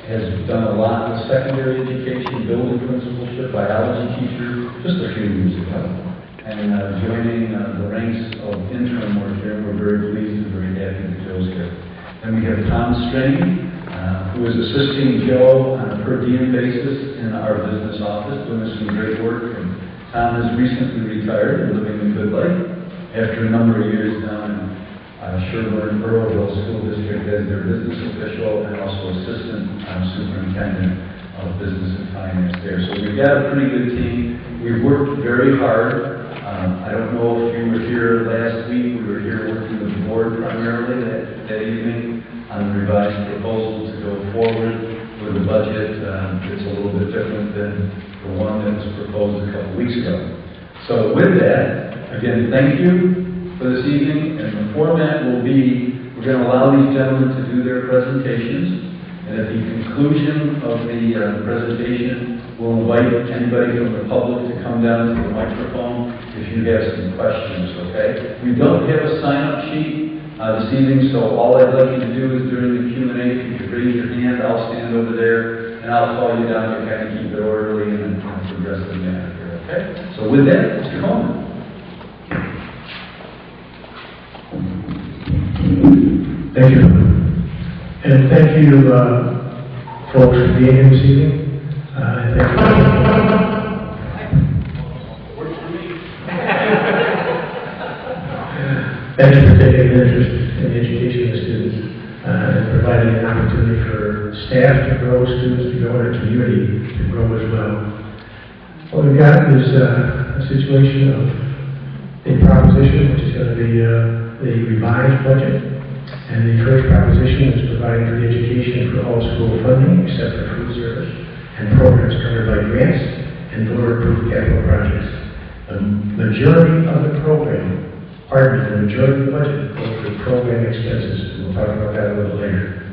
has done a lot with secondary education, building principalship, biology teacher, just a few years ago. And joining the ranks of interim work here, we're very pleased and very happy that Joe's here. Then we have Tom String, who is assisting Joe on a per diem basis in our business office, doing some great work. And Tom has recently retired and living a good life after a number of years down in Sherburne Earlville School District as their business official and also assistant superintendent of business and finance there. So we've got a pretty good team. We've worked very hard. I don't know if you were here last week. We were here working with the board primarily that evening on the revised proposal to go forward with a budget that's a little bit different than the one that was proposed a couple weeks ago. So with that, again, thank you for this evening, and the format will be, we're going to allow these gentlemen to do their presentations, and at the conclusion of the presentation, we'll invite anybody from the public to come down to the microphone if you have some questions, okay? We don't have a sign-up sheet this evening, so all I'd like you to do is during the Q&A, if you could raise your hand, I'll stand over there, and I'll call you down to kind of keep it orderly and progress the matter here, okay? So with that, Mr. Coleman. Thank you. And thank you, folks, for being here this evening. And thank you. Thank you for taking an interest in the education of the students and providing an opportunity for staff to grow, students to grow, and our community to grow as well. What we've got is a situation of a proposition, which is going to be the revised budget. And the first proposition is providing free education for all school funding except for food service and programs covered by grants and voter-approved capital projects. The majority of the program, the majority of the budget goes for program expenses. We'll talk about that a little later.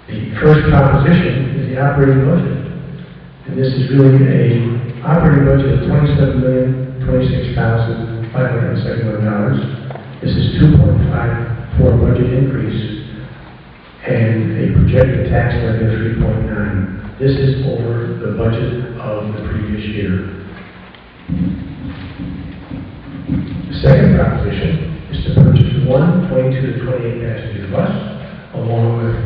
The first proposition is the operating budget. And this is really an operating budget of $27,026,571. This is 2.5 for a budget increase and a projected tax levy of 3.9. This is over the budget of the previous year. The second proposition is to purchase one 22 to 28 passenger bus along with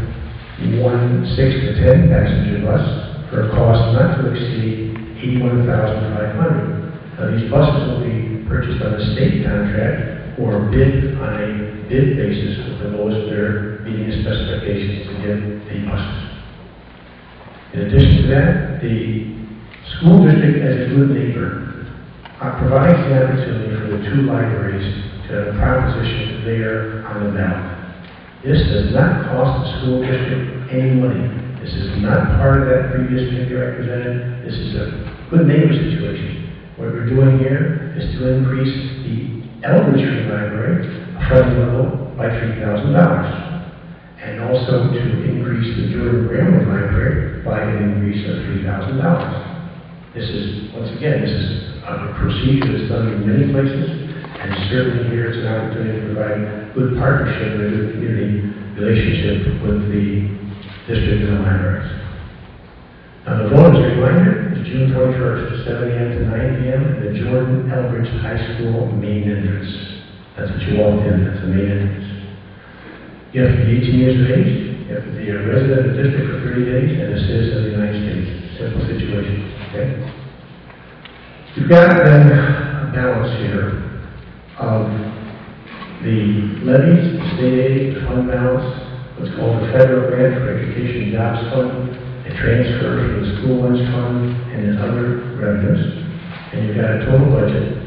one 6 to 10 passenger bus for a cost not to exceed $81,500. Now these buses will be purchased on a state contract or bid on a bid basis with the lowest bidder meeting the specifications to get the buses. In addition to that, the school district, as a good neighbor, provides the opportunity for the two libraries to have a proposition there on the ballot. This does not cost the school district any money. This is not part of that previous figure I presented. This is a good neighbor situation. What we're doing here is to increase the Eldridge Street Library funding level by $3,000, and also to increase the Jordan Grambling Library by an increase of $3,000. This is, once again, this is a procedure that's done in many places, and certainly here it's an opportunity to provide good partnership and a good community relationship with the district and the libraries. Now the vote, as a reminder, is June 21st, 7 a.m. to 9 p.m. at the Jordan Eldridge High School main entrance. That's what you walked in, that's the main entrance. You have to be 18 years of age, you have to be a resident of the district for 30 days, and a citizen of the United States. Simple situation, okay? You've got then a balance here of the levies, the state aid, the fund balance, what's called the federal grant for education jobs fund, a transfer from the school lunch fund, and then other revenues. And you've got a total budget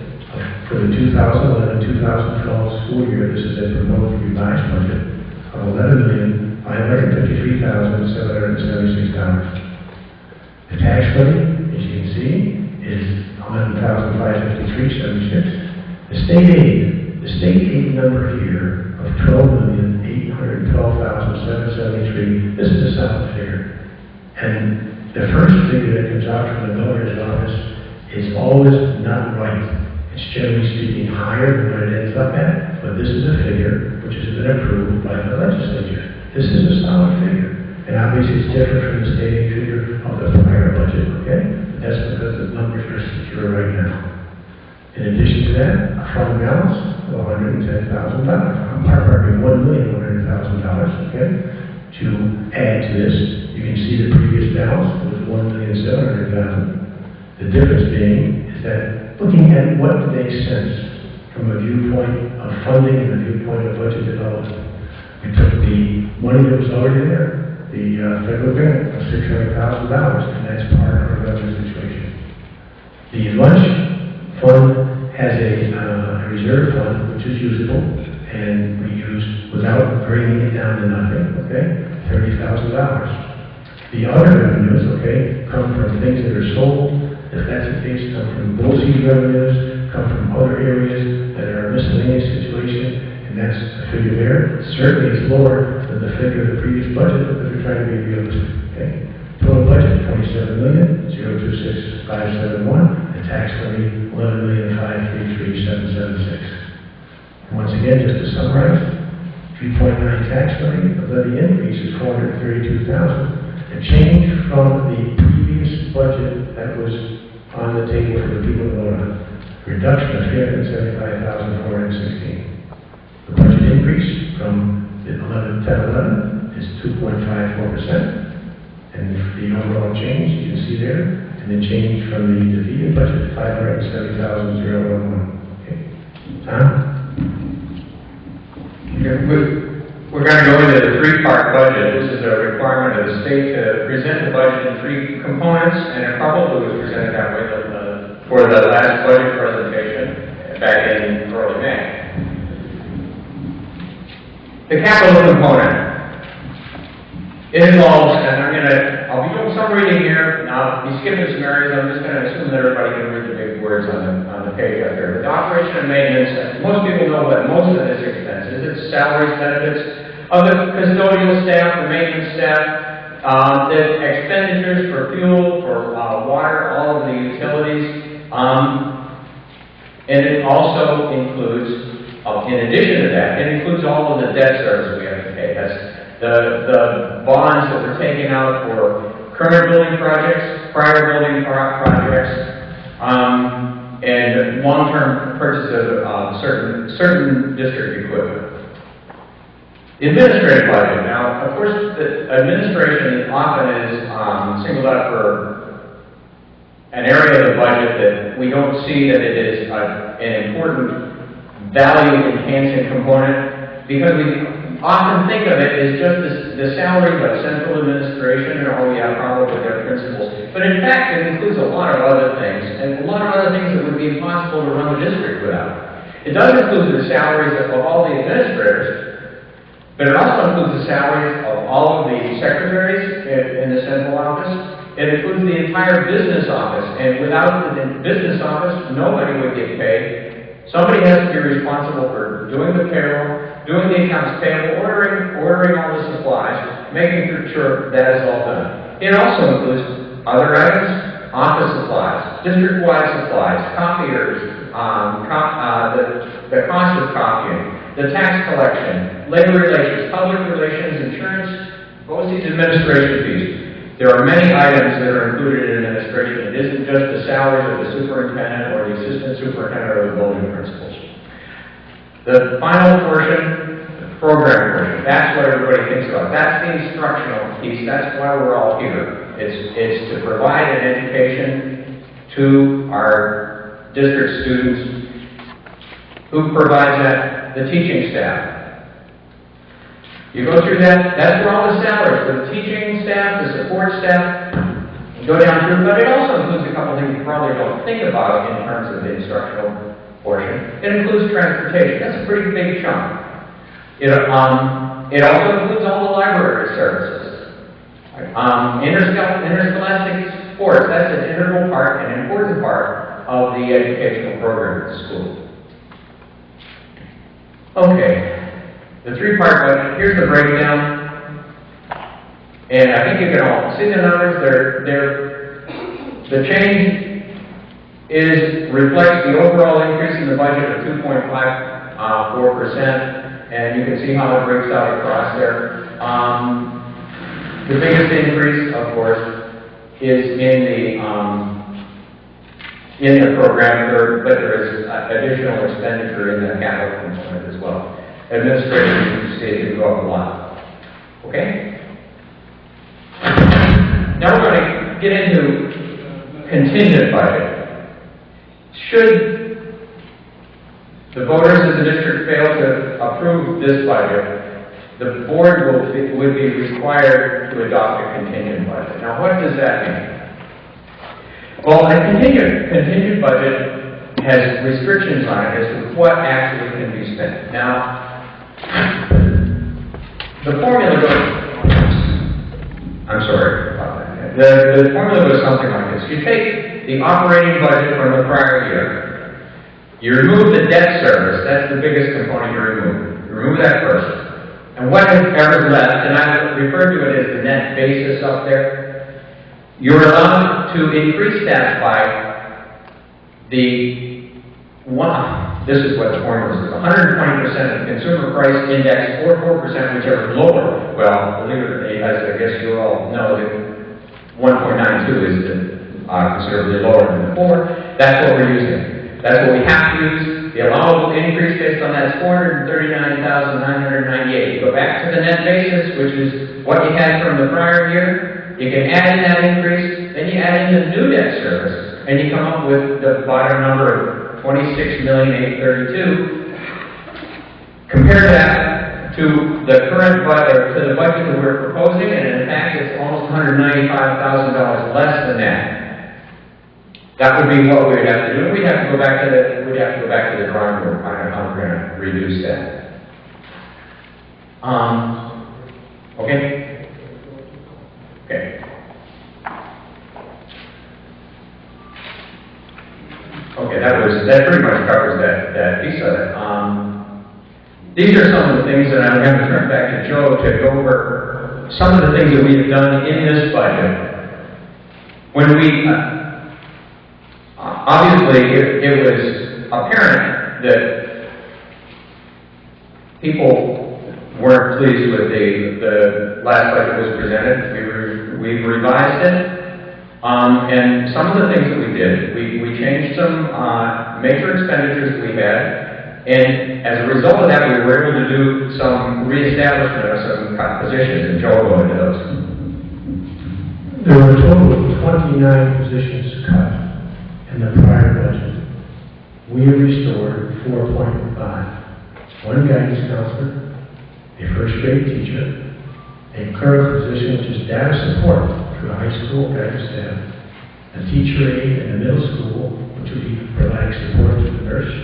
for the 2011-2012 school year. This is a proposed revised budget of $11,553,776. The tax levy, as you can see, is $11,553.76. The state aid number here of $12,812,773. This is a solid figure. And the first figure that comes out from the governor's office is always not right. It's generally speaking higher than what it ends up at, but this is a figure which has been approved by the legislature. This is a solid figure. And obviously, it's different from the stated figure of the prior budget, okay? But that's because the numbers are secure right now. In addition to that, a fund balance of $110,000, $1,100,000, okay? To add to this, you can see the previous balance was $1,700,000. The difference being is that looking at what makes sense from a viewpoint of funding and a viewpoint of budget development, we took the money that was already there, the federal grant of $600,000, and that's part of our revenue situation. The lunch fund has a reserve fund, which is usable, and we use, without bringing it down to nothing, okay, $30,000. The other revenues, okay, come from things that are sold. If that's the case, come from BOCES revenues, come from other areas that are a miscellaneous situation, and that's the figure there. Certainly it's lower than the figure of the previous budget, but we're trying to be realistic, okay? Total budget, $27,026,571, and tax levy, $11,533,776. Once again, just to summarize, 3.9 tax levy, the levy increase is $432,000. A change from the previous budget that was on the table for the people to vote on. Reduction of $375,416. The budget increase from the 10-11 is 2.54%. And the overall change, you can see there, and the change from the defeated budget, $570,011. Okay. Tom? We're going to go into the three-part budget. This is a requirement of the state to present the budget in three components, and a couple that was presented that way for the last budget presentation back in early May. The capital component. It involves, and I'll be doing some reading here, and I'll be skipping some areas. I'm just going to assume that everybody can read the big words on the page up there. But the operation and maintenance, as most people know what most of this expense is. It's salaries, benefits of the custodial staff, the maintenance staff, the expenditures for fuel, for water, all of the utilities, and it also includes, in addition to that, it includes all of the debt service we have to pay. That's the bonds that we're taking out for current building projects, prior building projects, and long-term purchase of certain district equipment. The administrative budget. Now, of course, the administration often is singled out for an area of the budget that we don't see that it is an important value-enhancing component, because we often think of it as just the salaries of central administration, and probably their principals. But in fact, it includes a lot of other things, and a lot of other things that would be impossible to run the district without. It does include the salaries of all the administrators, but it also includes the salaries of all of the secretaries in the central office. It includes the entire business office, and without the business office, nobody would get paid. Somebody has to be responsible for doing the payroll, doing the accounts payable, ordering all the supplies, making sure that is all done. It also includes other items, office supplies, district-wide supplies, copiers, the cost of copying, the tax collection, labor relations, public relations, insurance, BOCES administration fees. There are many items that are included in administration. It isn't just the salaries of the superintendent or the assistant superintendent or the building principals. The final portion, the program portion, that's what everybody thinks about. That's the instructional piece. That's why we're all here. It's to provide an education to our district students. Who provides that? The teaching staff. You go through that, that's where all the salaries for the teaching staff, the support staff, go down through, but it also includes a couple things you probably don't think about in terms of the instructional portion. It includes transportation. That's a pretty big chunk. It also includes all the library services. Interscholastic sports, that's an integral part, an important part of the educational program at the school. Okay, the three-part budget, here's the breakdown. And I think you can all see the numbers. The change reflects the overall increase in the budget of 2.54%, and you can see how it breaks out across there. The biggest increase, of course, is in the program, but there is additional expenditure in the capital component as well. Administration, you see it can go up a lot. Okay? Now we're going to get into contingent budget. Should the voters of the district fail to approve this budget, the board would be required to adopt a contingent budget. Now, what does that mean? Well, a contingent budget has restrictions on it as to what actually can be spent. Now, the formula goes, I'm sorry about that. The formula goes something like this. You take the operating budget from the prior year, you remove the debt service, that's the biggest component you remove. You remove that first. And whatever's left, and I refer to it as the net basis up there, you're allowed to increase that by this is what the formula is, 120% of the consumer price index or 4%, whichever is lower. Well, believe it or not, I guess you all know that 1.92 is considerably lower than the 4. That's what we're using. That's what we have to use. The allowable increase based on that is $439,998. You go back to the net basis, which is what you had from the prior year. You can add in that increase, then you add in the new debt service, and you come up with the bottom number of $26,832,000. Compare that to the current budget, to the budget that we're proposing, and in fact, it's almost $195,000 less than that. That would be what we would have to do. We'd have to go back to the drawing board on how we're going to reduce that. Okay. Okay. Okay, that pretty much covers that piece of it. These are some of the things that I'm going to turn back to Joe to go over some of the things that we've done in this budget. When we obviously, it was apparent that people weren't pleased with the last budget was presented. We've revised it. And some of the things that we did, we changed some major expenditures that we had. And as a result of that, we were able to do some reestablishment of some positions, and Joe will go into those. There were a total of 29 positions cut in the prior budget. We restored 4.5. One guidance counselor, a first grade teacher, a clerical position which is data support for the high school guidance staff, a teacher aide in the middle school which will be providing support to the nurse,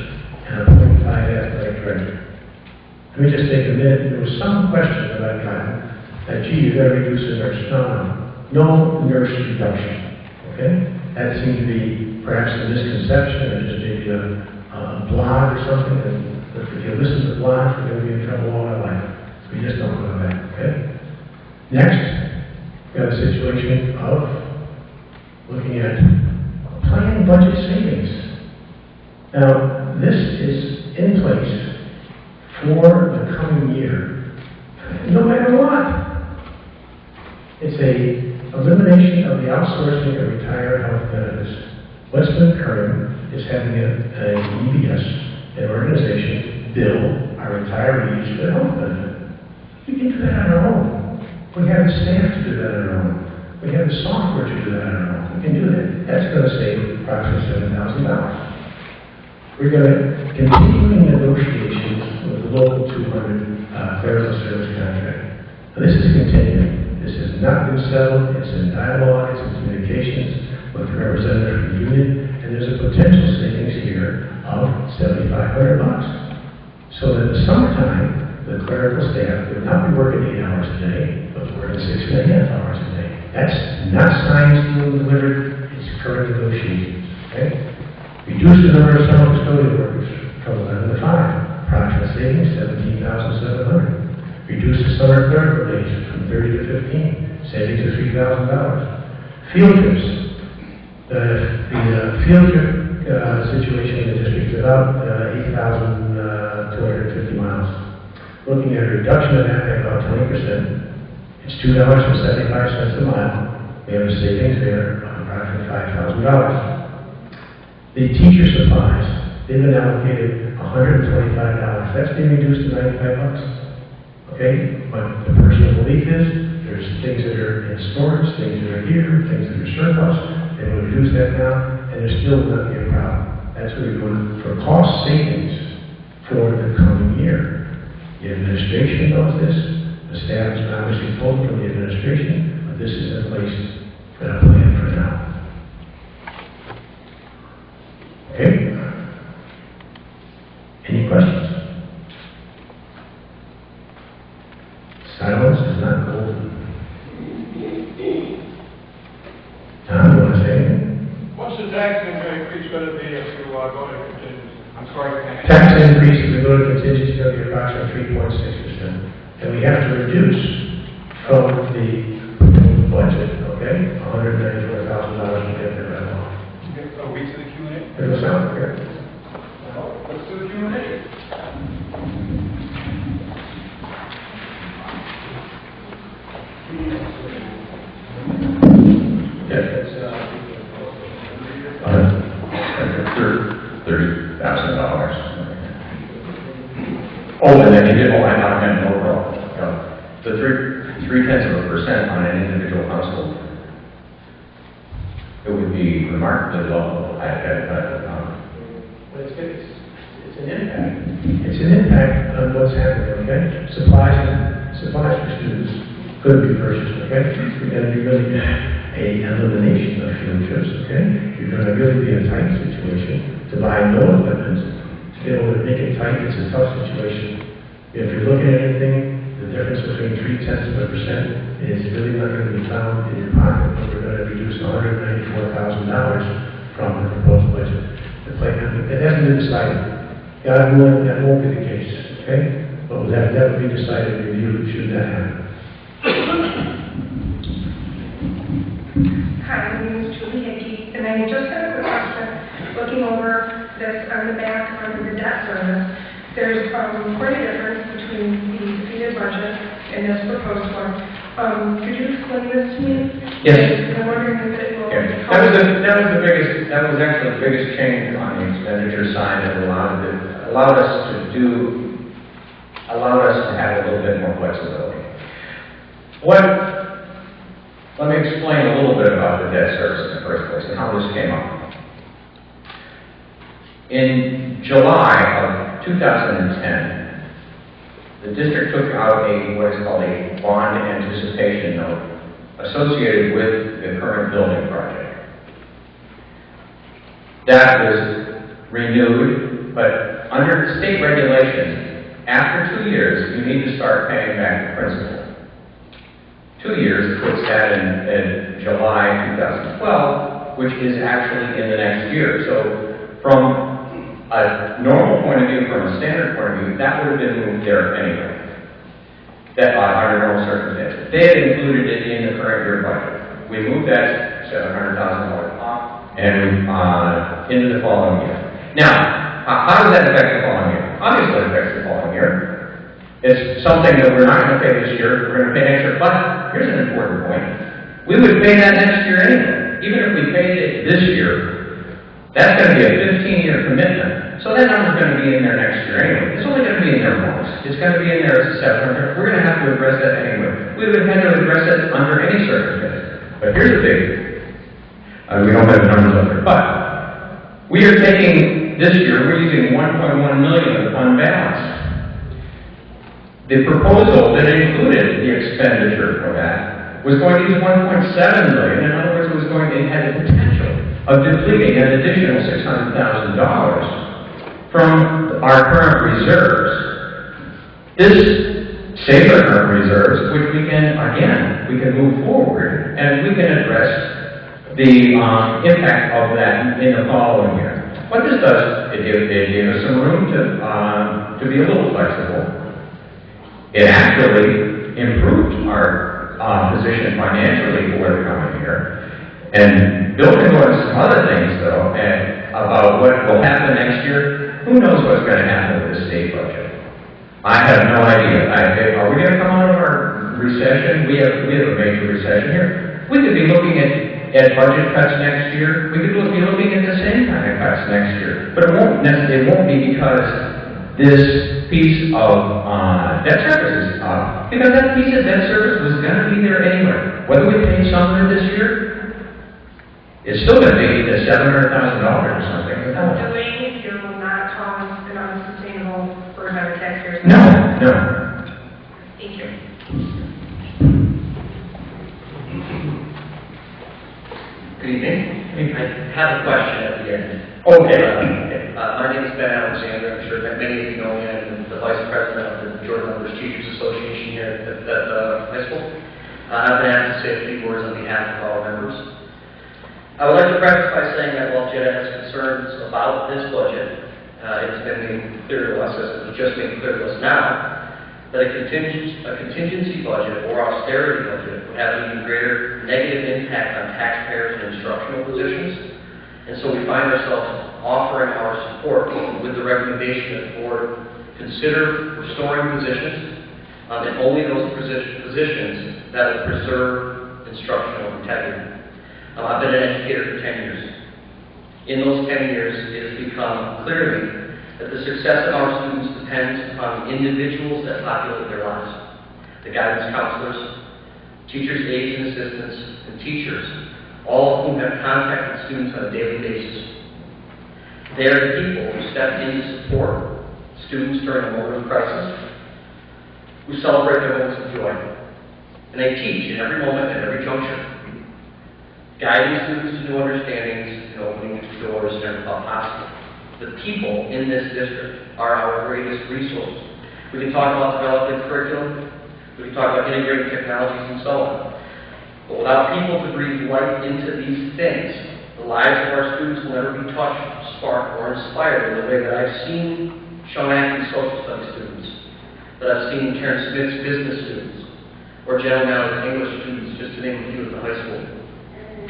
and a 0.5 athletic director. Let me just take a minute. There was some question that I've gotten that, gee, you got to reduce the nurse. No nurse reduction. Okay? That seemed to be perhaps a misconception, or just maybe a blog or something. And if you listen to blogs, we're going to be in trouble all our life. So we just don't go back. Okay? Next, we have a situation of looking at planned budget savings. Now, this is in place for the coming year, no matter what. It's a elimination of the outsourcing of retired health benefits. What's been occurring is having an EBS, an organization, bill our retirees for health benefit. We can do that on our own. We have the staff to do that on our own. We have the software to do that on our own. We can do that. That's going to save approximately $7,000. We're going to continue negotiations with the local 200 clerical service contract. Now, this is continuing. This has not been settled. It's in dialogue. It's in communications with the representative from the union, and there's a potential savings here of $7,500. So that in the summertime, the clerical staff would not be working 8 hours a day, but working 6.5 hours a day. That's not signed, sealed, and delivered. It's current negotiations. Okay? Reduce the number of summer custodial workers from 11 to 5. Approximate savings, $17,700. Reduce the summer clerical days from 30 to 15. Savings of $3,000. Field trips. The field trip situation in the district is about 8,250 miles. Looking at a reduction of that by about 20%. It's $2.75 a mile. We have a savings there of approximately $5,000. The teacher supplies, they've been allocated $125. That's been reduced to $95. Okay? But the personal belief is, there's things that are in storage, things that are here, things that are surplus. They will reduce that now, and there's still not be a problem. That's what we're doing for cost savings for the coming year. The administration knows this. The staff is obviously told from the administration, but this is in place for the plan for now. Okay? Any questions? Silence is not golden. Tom, you want to say anything? What's the tax increase going to be if you go to contingency? I'm sorry, I can't. Tax increase, if we go to contingency, is going to be approximately 3.6%. And we have to reduce from the budget, okay? $194,000 to get that right off. Are we to the Q&A? It'll sound good. Well, let's do the Q&A. Yeah. $30,000. Oh, and then you did, I not meant overall. The 0.3% on an individual household. It would be remarkably low. But it's an impact. It's an impact on what's happening, okay? Supplies for students could be purchased, okay? We're going to be really a elimination of field trips, okay? You're going to really be in a tight situation to buy no equipment, to be able to make it tight. It's a tough situation. If you're looking at anything, the difference between 0.3% is really not going to be found in your pocket, but we're going to reduce $194,000 from the proposed budget. The plan, it hasn't been decided. God willing, that won't be the case, okay? But that will be decided in review should that happen. Hi, my name is Julie Hickey, and I just had a quick question. Looking over this on the back under the debt service, there's quite a difference between the defeated budget and this proposed one. Could you explain this to me? Yes. I'm wondering if it will. Okay. That was actually the biggest change on the expenditure side that allowed us to have a little bit more flexibility. Let me explain a little bit about the debt service in the first place and how this came up. In July of 2010, the district took out what is called a bond anticipation note associated with the current building project. That was renewed, but under state regulation, after 2 years, you need to start paying back the principal. 2 years puts that in July 2012, which is actually in the next year. So from a normal point of view, from a standard point of view, that would have been moved there anyway. That under normal circumstances. They had included it in the current year budget. We moved that $700,000 off and into the following year. Now, how does that affect the following year? Obviously, it affects the following year. It's something that we're not going to pay this year, we're going to pay next year. But here's an important point. We would pay that next year anyway. Even if we paid it this year, that's going to be a 15-year commitment. So that number's going to be in there next year anyway. It's only going to be in there once. It's going to be in there as a $700. We're going to have to address that anyway. We would have had to address it under any circumstance. But here's the big, we don't have the numbers up there, but we are taking, this year, we're using $1.1 million of the fund balance. The proposal that included the expenditure for that was going to use $1.7 million. In other words, it had the potential of depleting an additional $600,000 from our current reserves. This saves our current reserves, which we can move forward, and we can address the impact of that in the following year. What this does, it gave us some room to be a little flexible. It actually improved our position financially for the coming year. And Bill can go into some other things, though, about what will happen next year. Who knows what's going to happen with the state budget? I have no idea. Are we going to come out of our recession, we have a major recession here. We could be looking at budget cuts next year. We could be looking at the same kind of cuts next year. But it won't be because this piece of debt service is up, because that piece of debt service was going to be there anyway. Whether we pay some of it this year, it's still going to be $700,000 or something. Delaying here will not cause an unsustainable burden on the taxpayers. No. Thank you. Good evening. I have a question at the end. Okay. My name is Ben Alexander. I'm sure that many of you know me. I'm the Vice President of the Jordan Members Teachers Association here at the high school. I've been asked to say a few words on behalf of our members. I would like to preface by saying that while JEDA has concerns about this budget, it's been made clear to us, as it was just made clear to us now, that a contingency budget or austerity budget would have an even greater negative impact on taxpayers and instructional positions. And so we find ourselves offering our support with the recommendation that the board consider restoring positions, and only those positions that would preserve instructional integrity. I've been an educator for 10 years. In those 10 years, it has become clear to me that the success of our students depends upon the individuals that populate their lives. The guidance counselors, teachers, aides and assistants, and teachers, all of whom have contact with students on a daily basis. They are the people who step in to support students during a moment of crisis, who celebrate their moments of joy. And they teach in every moment and every juncture, guiding students to new understandings and opening doors never thought possible. The people in this district are our greatest resource. We can talk about developing curriculum, we can talk about integrating technologies and so on. But without people to breathe life into these things, the lives of our students will never be touched, sparked, or inspired in the way that I've seen Sean Atkins' social studies students, that I've seen Karen Smith's business students, or Jen O'Malley's English students, just to name a few at the high school.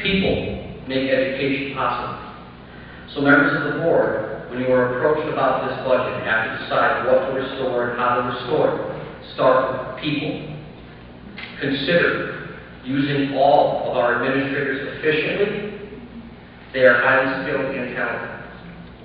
People make education possible. So members of the board, when you are approached about this budget, you have to decide what to restore and how to restore it. Start with people. Consider using all of our administrators efficiently. They are highly skilled and talented.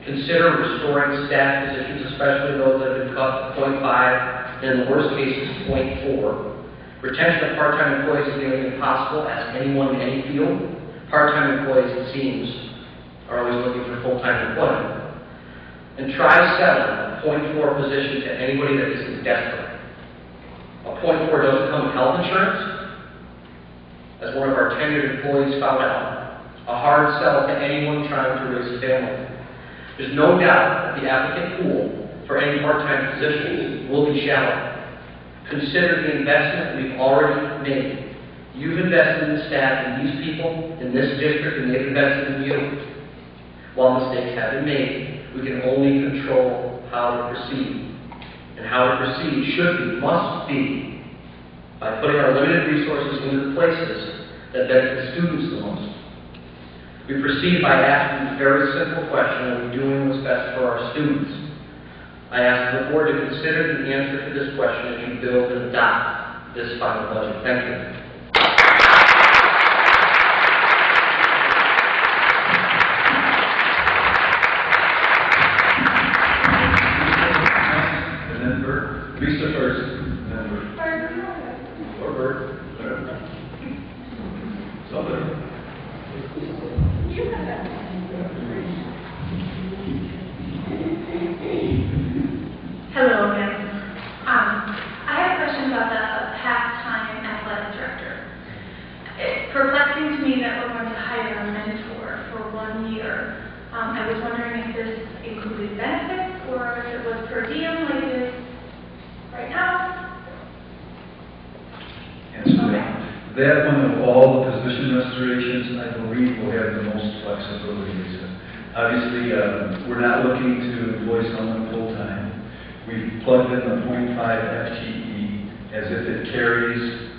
Consider restoring staff positions, especially those that have been cut to 0.5, and in the worst cases, 0.4. Retention of part-time employees is nearly impossible, as anyone in any field. Part-time employees, it seems, are always looking for full-time employment. And try selling a 0.4 position to anybody that isn't desperate. A 0.4 doesn't come with health insurance, as one of our tenured employees found out. A hard sell to anyone trying to raise a family. There's no doubt that the applicant pool for any part-time positions will be shallow. Consider the investment we've already made. You've invested in the staff and these people in this district, and they've invested in you. While mistakes have been made, we can only control how to proceed. And how to proceed should be, must be, by putting our limited resources into the places that benefit students the most. We proceed by asking the very simple question, are we doing what's best for our students? I ask the board to consider the answer to this question as you build and adopt this final budget. Thank you. Lisa first, then Bert. Or Bert, whatever. Somebody. Hello again. I have a question about the half-time athletic director. It's perplexing to me that we're going to hire a mentor for 1 year. I was wondering if this included benefits or if it was per diem like it is right now. Answer that. That one of all the position restorations, I believe, will have the most flexibility. Lisa. Obviously, we're not looking to employ someone full-time. We've plugged in the 0.5 FTE as if it carries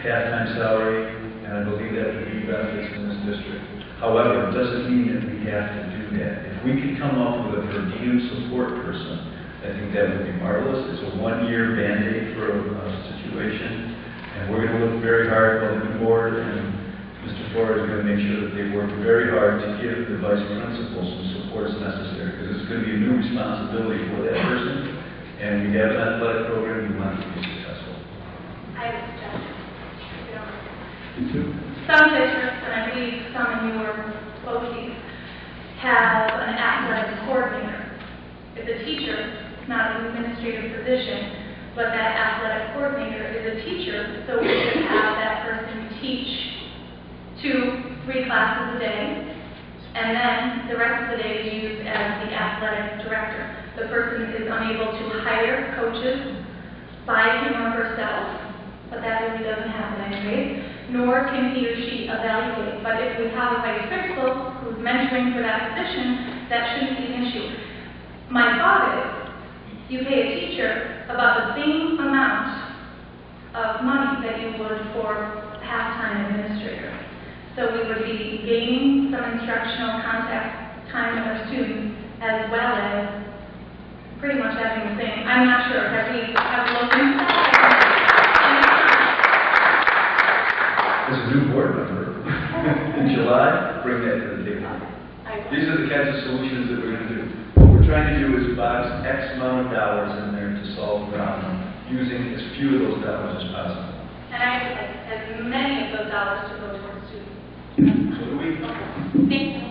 half-time salary, and I believe that would be benefits in this district. However, it doesn't mean that we have to do that. If we could come up with a per diem support person, I think that would be marvelous. It's a 1-year Band-Aid for a situation. And we're going to look very hard on the board, and Mr. Flores is going to make sure that they work very hard to give the vice principals some supports necessary, because it's going to be a new responsibility for that person, and we have an athletic program we want to be successful. I have a suggestion. If you don't mind. Some districts, and I believe some in your locations, have an athletic coordinator. It's a teacher, not an administrative position, but that athletic coordinator is a teacher, so we should have that person teach 2-3 classes a day, and then the rest of the day is used as the athletic director. The person is unable to hire coaches by him or herself, but that really doesn't happen anyway, nor can he or she evaluate. But if we have a vice principal who's mentoring for that position, that shouldn't be an issue. My thought is, you pay a teacher about the same amount of money that you would for a half-time administrator. So we would be gaining some instructional contact time with our students, as well as pretty much having the same. I'm not sure, have we looked into that? As a new board member, in July, bring that to the table. These are the kinds of solutions that we're going to do. What we're trying to do is box X amount of dollars in there to solve the problem, using as few of those dollars as possible. And I would like as many of those dollars to go towards students. So do we. Thank you.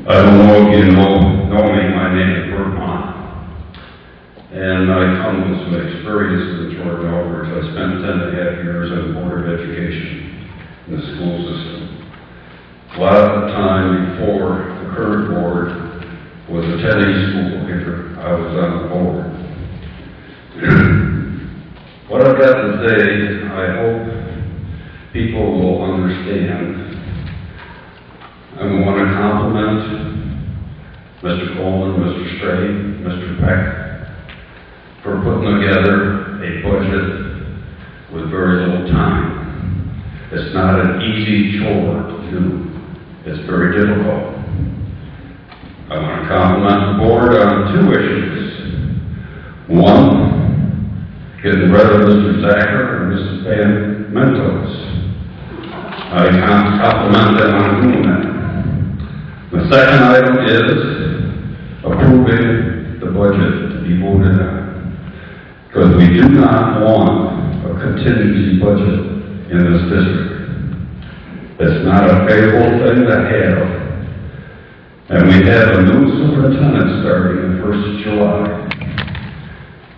I don't know if you know me, my name is Bert Mott, and I come with some experience in Jordan Elbridge. I spent 10.5 years on the Board of Education in the school system. A lot of the time before the current board was attending school here, I was on the board. What I've got to say, I hope people will understand. I want to compliment Mr. Coleman, Mr. Stray, Mr. Peck for putting together a budget with very little time. It's not an easy chore to do. It's very difficult. I want to compliment the board on 2 issues. One, getting rid of Mr. Zacher and Mrs. Van Mentos. I compliment them on doing that. The second item is approving the budget to be voted on. Because we do not want a contingency budget in this district. It's not a favorable thing to have. And we have a new superintendent starting the 1st of July.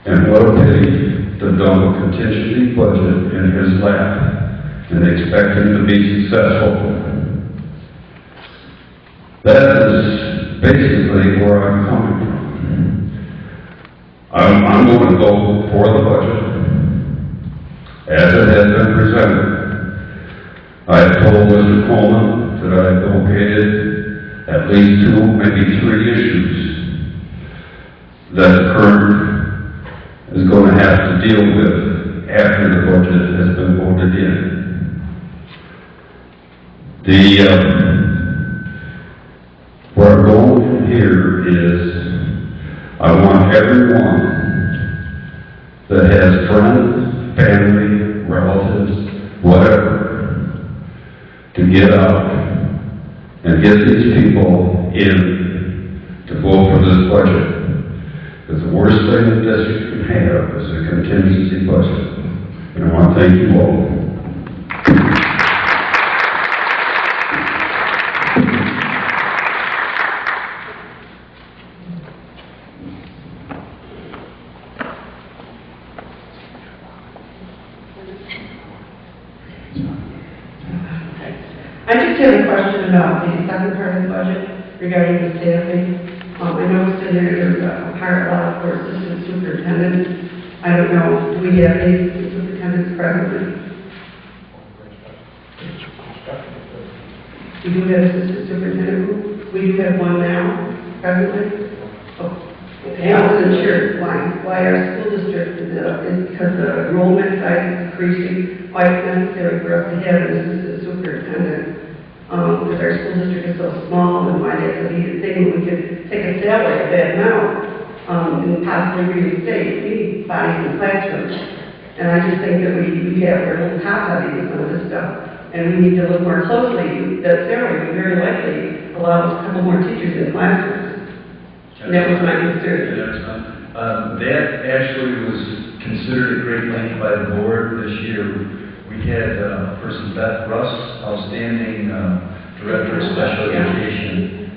And what a pity to dump a contingency budget in his lap and expect him to be successful. That is basically where I'm coming from. I'm going to go for the budget as it has been presented. I have told Mr. Coleman that I have located at least 2, maybe 3 issues that the current is going to have to deal with after the budget has been voted in. Where I'm going from here is, I want everyone that has friends, family, relatives, whatever, to get up and get these people in to vote for this budget. Because the worst thing the district can have is a contingency budget. And I want to thank you all. I just have a question about the second part of the budget regarding the staffing. I noticed in there's a part allowed for assistant superintendent. I don't know, do we have any superintendents presently? We do have assistant superintendent. We do have one now, presently. Oh, And I wasn't sure why our school district is because the enrollment size is decreasing, why it's necessary for us to have an assistant superintendent. Because our school district is so small, and why that's a needed thing, we could take a salary of that amount, and possibly reinstate, we need bodies in classrooms. And I just think that we have, we're a little top heavy with some of this stuff, and we need to look more closely. That salary would very likely allow us a couple more teachers in classrooms. And that was my concern. That actually was considered at great length by the board this year. We had person Beth Russ, outstanding director of special education.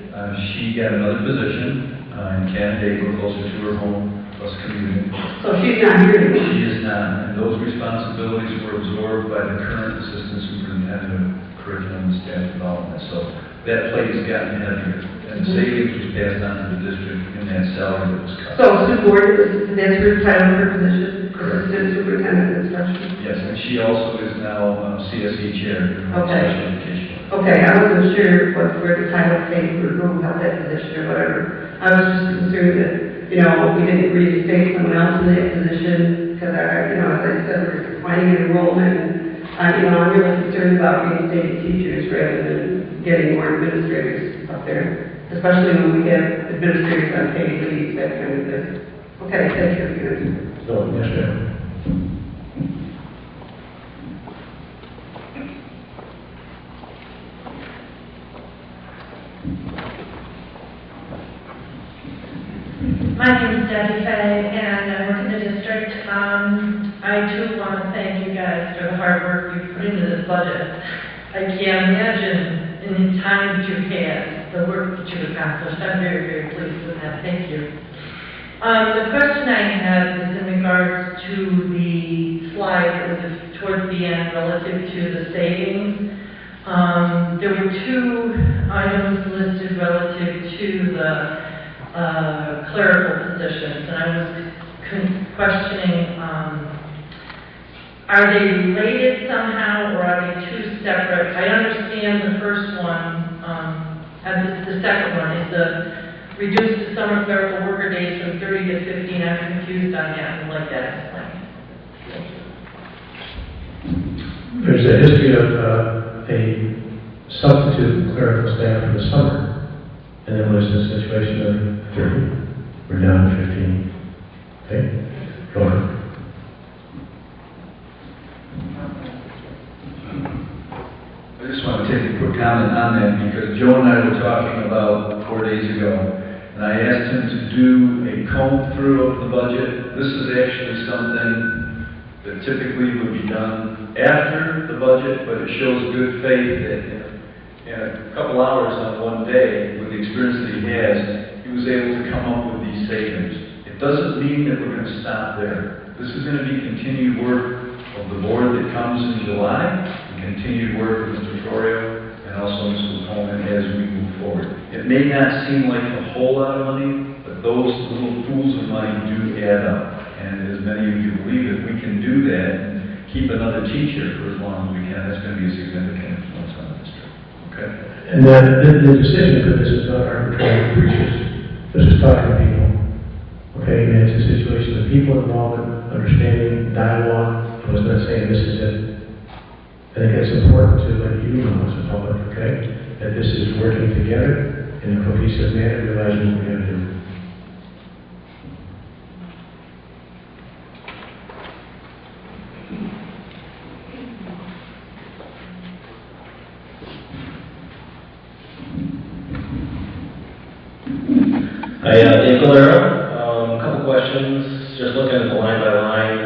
She got another position in Canandaigua, closer to her home, plus community. So she's not here anymore. She is not, and those responsibilities were absorbed by the current assistant superintendent of curriculum and staff development. So that plate has gotten heavier, and savings was passed on to the district in that salary that was cut. So Sue Gordon, that's her title of her position, assistant superintendent of instruction? Yes, and she also is now CSE chair of Okay. special education. Okay, I wasn't sure where the title came or who held that position or whatever. I was just concerned that, we didn't reinstate someone else in that position, because as I said, we're declining in enrollment, and, I'm really concerned about reinstating teachers rather than getting more administrators up there, especially when we have administrators on paid leave, that kind of thing. Okay, thank you. So, yes, ma'am. My name is Debbie Fay, and I work in the district. I too want to thank you guys for the hard work you've put into this budget. I can't imagine in the time that you've had, the work that you've accomplished. I'm very, very pleased with that. Thank you. The question I have is in regards to the slide that was towards the end relative to the savings. There were two items listed relative to the clerical positions, and I was questioning, are they related somehow, or are they two separate? I understand the first one, and the second one is the reduce the summer clerical worker days from 30 to 15. I'm confused on that, and I'd like that explained. There's a history of a substitute clerical staff in the summer, and then was the situation of 30. We're down to 15. Okay? Go on. I just want to take a quick comment on that, because Joe and I were talking about 4 days ago, and I asked him to do a comb through of the budget. This is actually something that typically would be done after the budget, but it shows good faith that in a couple hours on one day, with the experience that he has, he was able to come up with these savings. It doesn't mean that we're going to stop there. This is going to be continued work of the board that comes in July, and continued work with Mr. Florio, and also Mrs. Coleman as we move forward. It may not seem like a whole lot of money, but those little pools of money do add up. And as many of you believe, if we can do that and keep another teacher for as long as we can, that's going to be a significant influence on the district. Okay? And the decision for this is not arbitrary capricious. This is talking to people. Okay, and it's a situation of people involvement, understanding, dialogue. I was not saying this is it. I think it's important to let you know as a public, okay, that this is working together in a cohesive manner, realizing what we're going to do. Hi, Dave Galero. A couple questions, just looking at the line by line.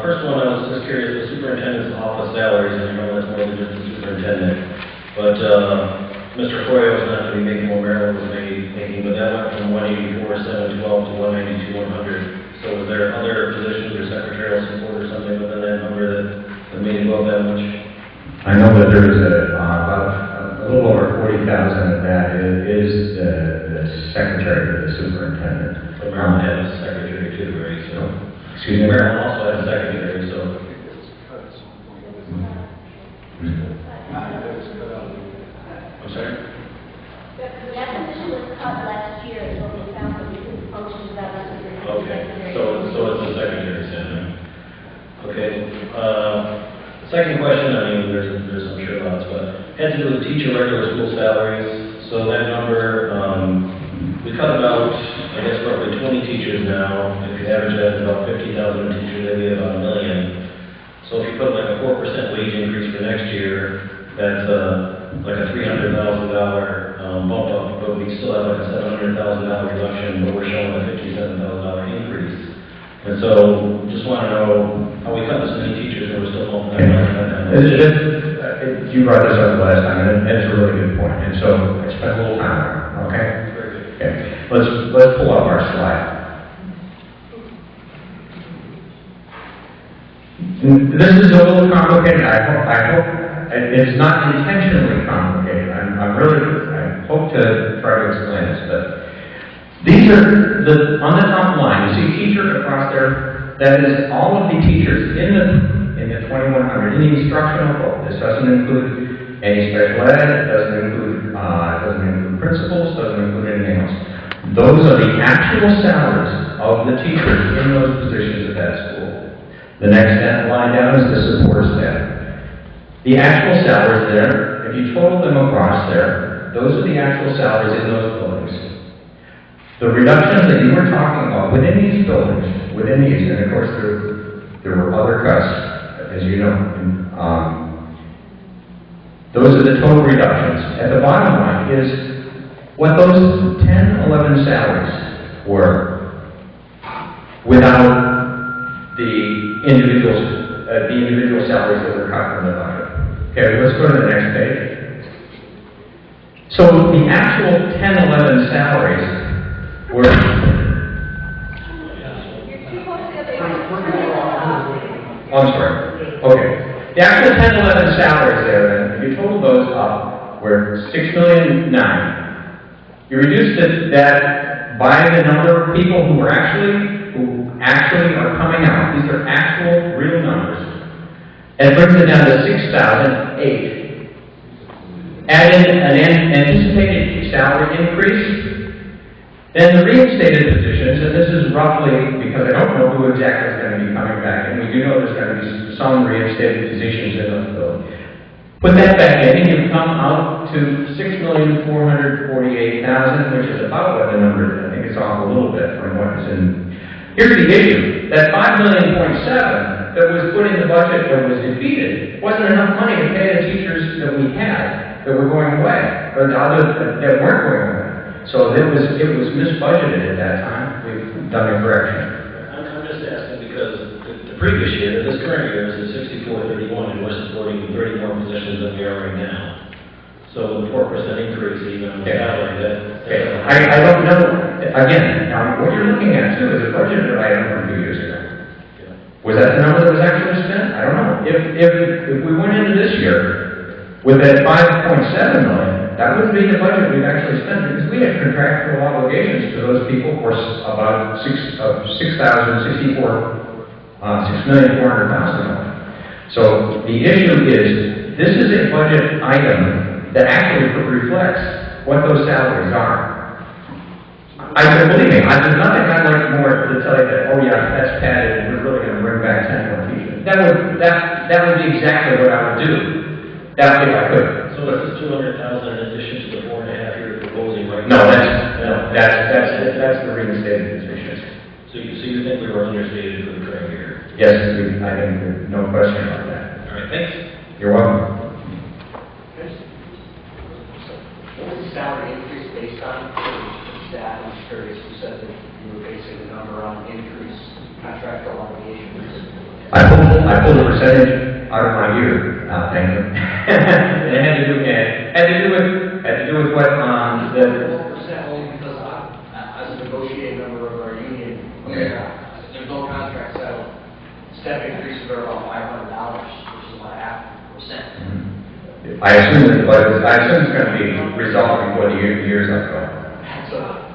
First one, I was just curious, the superintendent's office salaries, and I know that's more than just the superintendent, but Mr. Florio was not going to be making what Marilyn was making, but that went from 184,712 to 192,100. So was there other positions or secretarial support or something within that number that made it go up that much? I know that there's a little over 40,000 of that is the secretary to the superintendent. So Marilyn had a secretary too, right? So, Excuse me? Marilyn also had a secretary, so. I'm sorry? That position was cut last year, so they found that we could function without a superintendent. Second question, I mean, there's I'm sure lots, but had to do with teacher regular school salaries. So that number, we cut about, I guess, roughly 20 teachers now. If you average that, it's about 50,000 a teacher, maybe about $1 million. So if you put like a 4% wage increase for next year, that's like a $300,000 bump up, but we still have like a $700,000 reduction, but we're showing a $57,000 increase. And so, just want to know how we cut this many teachers and we're still bumping that down. You brought this up last time, and it's a really good point, and so I spent a little time on it, okay? Okay, let's pull up our slide. This is a little complicated. I hope it's not intentionally complicated. I hope to try to explain this, but these are on the top line. You see teacher across there. That is all of the teachers in the 2,100 in the instructional role. This doesn't include any special ed. It doesn't include principals. Doesn't include anything else. Those are the actual salaries of the teachers in those positions at that school. The next line down is the support staff. The actual salaries there, if you total them across there, those are the actual salaries in those buildings. The reductions that you were talking about within these buildings, and of course there were other cuts, as you know, those are the total reductions. At the bottom line is what those 10, 11 salaries were without the individual salaries that were cut from the budget. Okay, let's go to the next page. So the actual 10, 11 salaries were... I'm sorry. Okay. The actual 10, 11 salaries there, then, if you total those up, were $6,000,009. You reduced that by the number of people who actually are coming out. These are actual, real numbers. And brings it down to 6,008. Add in an anticipated salary increase, then the reinstated positions, and this is roughly, because I don't know who exactly is going to be coming back, and we do know there's going to be some reinstated positions in those buildings. Put that back in, and you come out to $6,448,000, which is about what the number, I think it's off a little bit from what is in. Here's the issue. That $5,000,000.7 that was put in the budget that was defeated wasn't enough money to pay the teachers that we had that were going away, or the others that weren't going away. So it was misbudgeted at that time. We've done a correction. I'm just asking because the previous year, this current year is at 6431, and we're supporting 30 more positions than we are right now. So the 4% increase even on the salary, I don't know. Again, now what you're looking at too is a budgeted item from 2 years ago. Was that the number that was actually spent? I don't know. If we went into this year with that $5.7 million, that would be the budget we've actually spent because we had contractual obligations to those people for about $6,400,000. So the issue is, this is a budget item that actually reflects what those salaries are. Believe me, there's nothing I'd like more to tell you that, oh yeah, that's padded, and we're really going to bring back 10 more teachers. That would be exactly what I would do. That would be if I could. So this is $200,000 in addition to the 4.5 you're proposing right No, now? that's the reinstated positions. So you think we were understated for the current year? Yes, I think there's no question about that. All right, thanks. You're welcome. What was the salary increase based on? Staff, I'm curious, you said that you were basing the number on increased contractual obligations. I pulled a percentage out of my year, thank you. And it had to do with what, the... 4% only because as a negotiating member of our union, there's no contract settled. Step increases are about $500, which is about 0.5%. I assume it's going to be resolved before the year's up.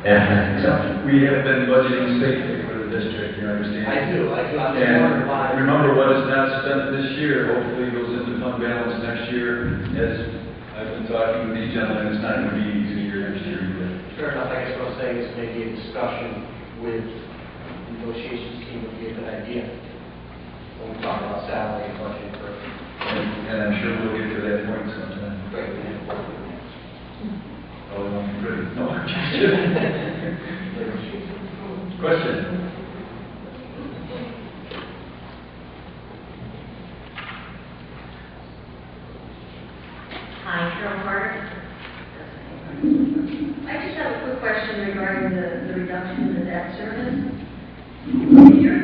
Yeah. We have been budgeting safely for the district, you understand? I do. I'm just And wondering why. remember, what is not spent this year, hopefully goes into fund balance next year. As I've been talking with these gentlemen, it's not going to be easy year next year either. Fair enough. I guess what I'm saying is maybe a discussion with the negotiations team would be a good idea when we talk about salary and budget for And I'm sure we'll get to that point sometime. Oh, it won't be pretty. No, I'm just kidding. Question? Hi, Carol Carter. I just have a quick question regarding the reduction in the debt service. If you're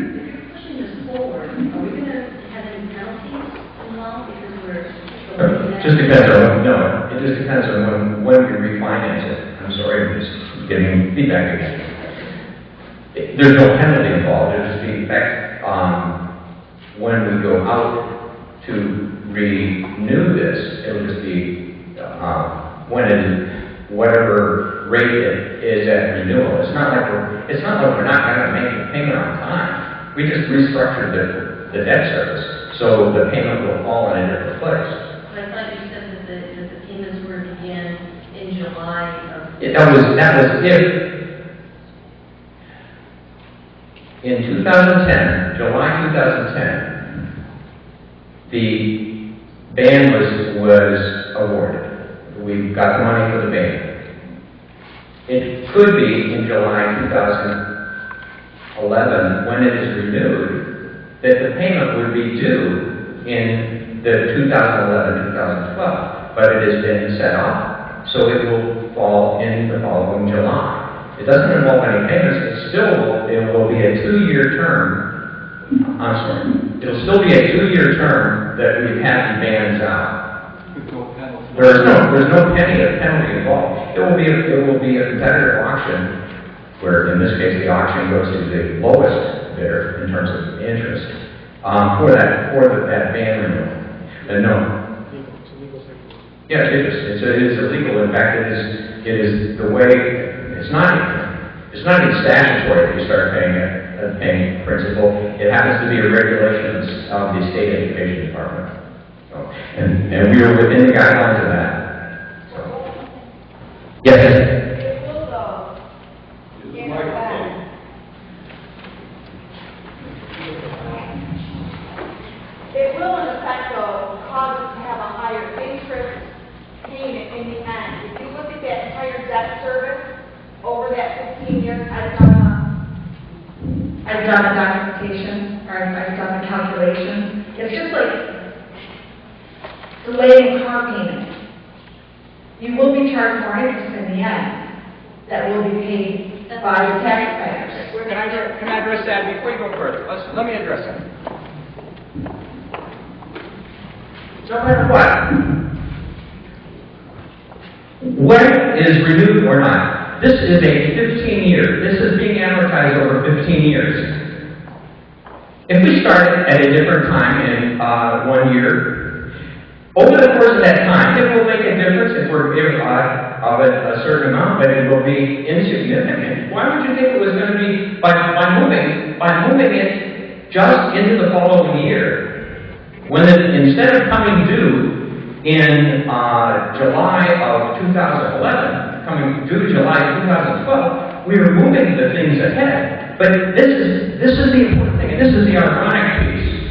pushing this forward, are we going to have any penalties involved because we're... Just depends on, no, it just depends on when we refinance it. I'm sorry, I'm just getting feedback again. There's no penalty involved, there's just the effect on when we go out to renew this, it'll just be, when it, whatever rate it is at renewal. It's not like we're not gonna make a payment on time. We just restructured the debt service, so the payment will fall in a different place. But I thought you said that the payments were to begin in July of... That was if, in 2010, July 2010, the ban was awarded. We got the money for the ban. It could be in July 2011, when it is renewed, that the payment would be due in the 2011-2012, but it has been set off, so it will fall in the following July. It doesn't involve any payments, it will be a 2-year term. I'm sorry, it'll still be a 2-year term that we've had the bans out. There's no penalty involved. It will be a competitive auction, where in this case the auction goes to the lowest bidder in terms of interest for that ban renewal. And no. Yeah, it is. It's illegal. In fact, it is the way. It's not even statutory if you start paying principal. It happens to be a regulations of the state education department. So, and we are within the guidelines of that. So. Yes. It will, in effect, though, cause us to have a higher interest payment in the end. If you look at that entire debt service over that 15 years, I've done the documentation, or I've done the calculation. It's just like delaying car payment. You will be charged more interest in the end that will be paid by the taxpayers. Can I address that before you go further? Let me address that. No matter what is renewed or not, this is a 15-year. This is being amortized over 15 years. If we start at a different time in 1 year, over the course of that time, it will make a difference if we're of a certain amount, but it will be insignificant. Why would you think it was going to be by moving it just into the following year? When instead of coming due in July of 2011, coming due July 2012, we are moving the things ahead. But this is the important thing, and this is the ironic piece.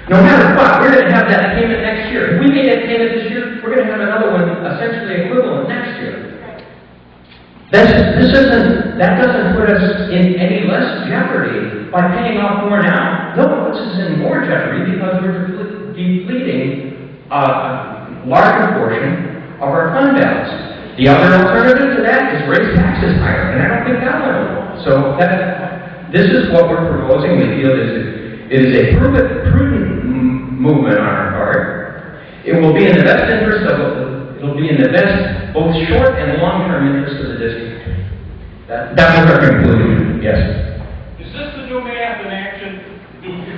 No matter what, we're going to have that payment next year. If we made that payment this year, we're going to have another one essentially equivalent next year. That doesn't put us in any less jeopardy by paying off more now. No, it puts us in more jeopardy because we're depleting a larger portion of our fund balance. The other alternative to that is raise taxes higher, and I don't think that one will. So this is what we're proposing. We feel it is a prudent movement on our part. It will be in the best interest both short and long-term interest of the district. That was our conclusion, yes. Is this the new math in action?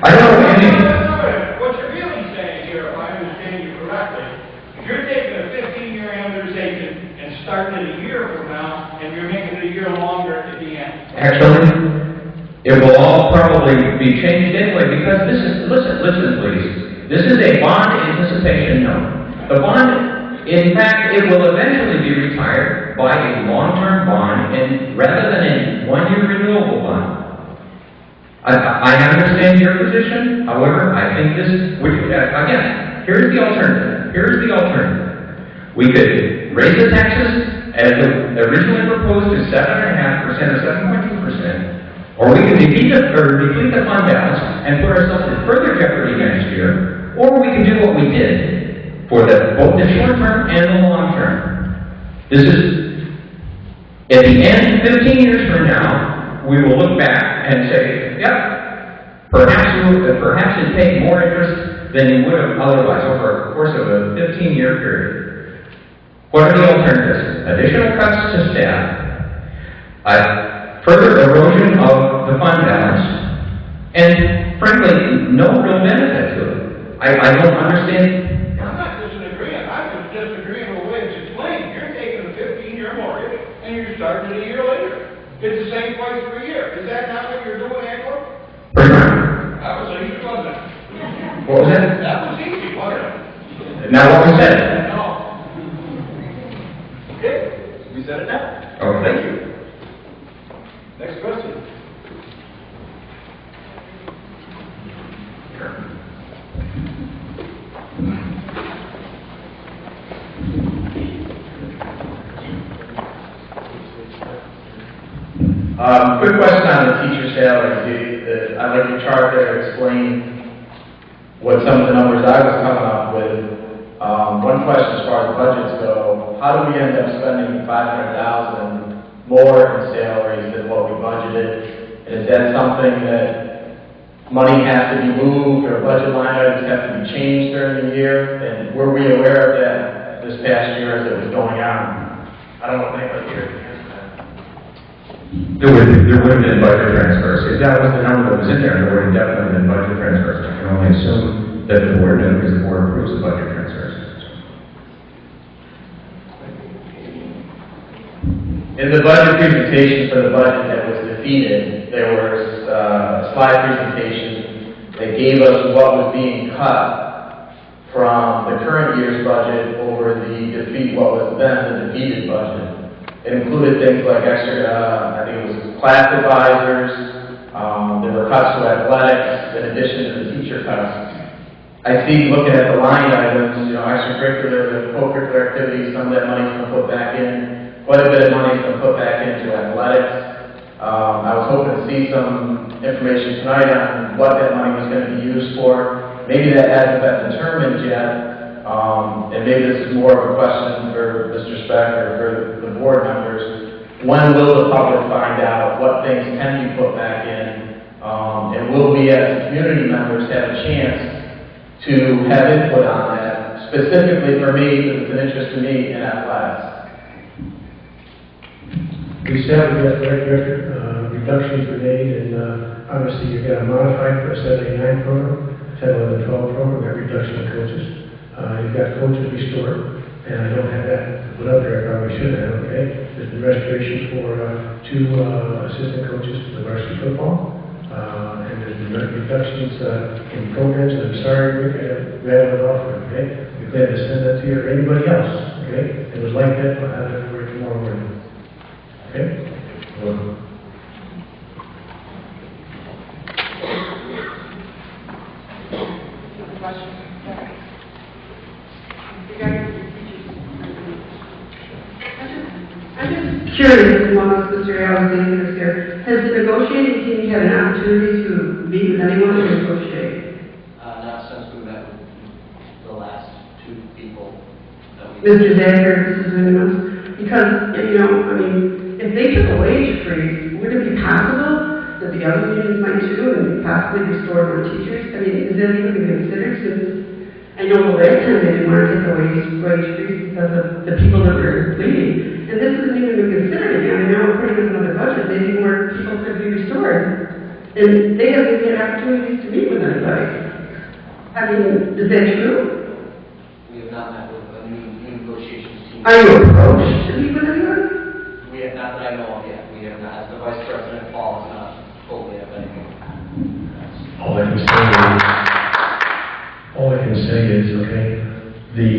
I don't know what you mean. What you're really saying here, if I understand you correctly, is you're taking a 15-year amortization and starting it a year from now, and you're making it a year longer at the end. Actually, it will all probably be changed anyway, because listen please. This is a bond anticipation note. The bond, in fact, it will eventually be retired by a long-term bond, and rather than a 1-year renewable bond. I understand your position. However, I think this, again, here's the alternative. We could raise the taxes as originally proposed to 7.5% or 7.2%, or we could deplete the fund balance and put ourselves in further jeopardy next year, or we could do what we did for both the short term and the long term. This is, at the end, 15 years from now, we will look back and say, yep, perhaps it paid more interest than you would have otherwise over a course of a 15-year period. What are the alternatives? Additional cuts to staff, further erosion of the fund balance, and frankly, no real benefit to it. I don't understand. I'm not disagreeing. I'm just disagreeing with the way it's explained. You're taking a 15-year mortgage and you're starting it a year later. It's the same price per year. Is that not what you're doing, Angelo? That was easy, wasn't it? What was that? That was easy, wasn't it? Now what we said. No. Okay, we said it now. Okay. Thank you. Next question. Quick question on the teacher salaries. I'd like your chart there to explain what some of the numbers I was coming up with. One question as far as budgets go, how do we end up spending $500,000 more in salaries than what we budgeted? And is that something that money has to be moved or budget line items have to be changed during the year? And were we aware of that this past year as it was going on? I don't know if anybody here can answer that. There would have been budget transfers. If that was the number that was in there, there would have definitely been budget transfers. I can only assume that the board did because the board approves the budget transfers. In the budget presentation for the budget that was defeated, there was a slide presentation that gave us what was being cut from the current year's budget over what was then the defeated budget. It included things like extra, I think it was class advisors, there were cuts to athletics in addition to the teacher cuts. I see, looking at the line items, extracurricular, the co-curricular activities, some of that money's been put back in. Quite a bit of money's been put back into athletics. I was hoping to see some information tonight on what that money was going to be used for. Maybe that hasn't been determined yet. And maybe this is more of a question for Mr. Speck or for the board members. When will the public find out what things can be put back in? And will we as community members have a chance to have input on that, specifically for me, because it's an interest to me in athletics? We said we got record reductions were made, and obviously you've got a modified for a 79 program, 10, 11, 12 program, got reduction of coaches. You've got coaches restored, and I don't have that put up there, I probably should have, okay? There's been restoration for 2 assistant coaches to the varsity football, and there's been reductions in programs, and I'm sorry, Rick, I rattled it off, okay? We're glad to send that to you or anybody else, okay? It was like that, but I'll have to work tomorrow morning. Okay? Well, I'm just curious, among Mr. Alexander here, has the negotiating team had an opportunity to meet with anyone to negotiate? Not since we met with the last 2 people that we... Mr. Zager, Mrs. Munoz? Because, if they took a wage freeze, would it be possible that the other unions might too, and possibly restore more teachers? Is that even considered? Since I know the last time they didn't want to take a wage freeze because of the people that were leaving. And this isn't even been considered again. Now we're putting in another budget, maybe more people could be restored. And they haven't even had opportunities to meet with anybody. Is that true? We have not met with a new negotiations team. Are you approached to meet with anyone? We have not that I know of yet. We have not, as the Vice President, Paul, has not told me of anything. all I can say is, okay, the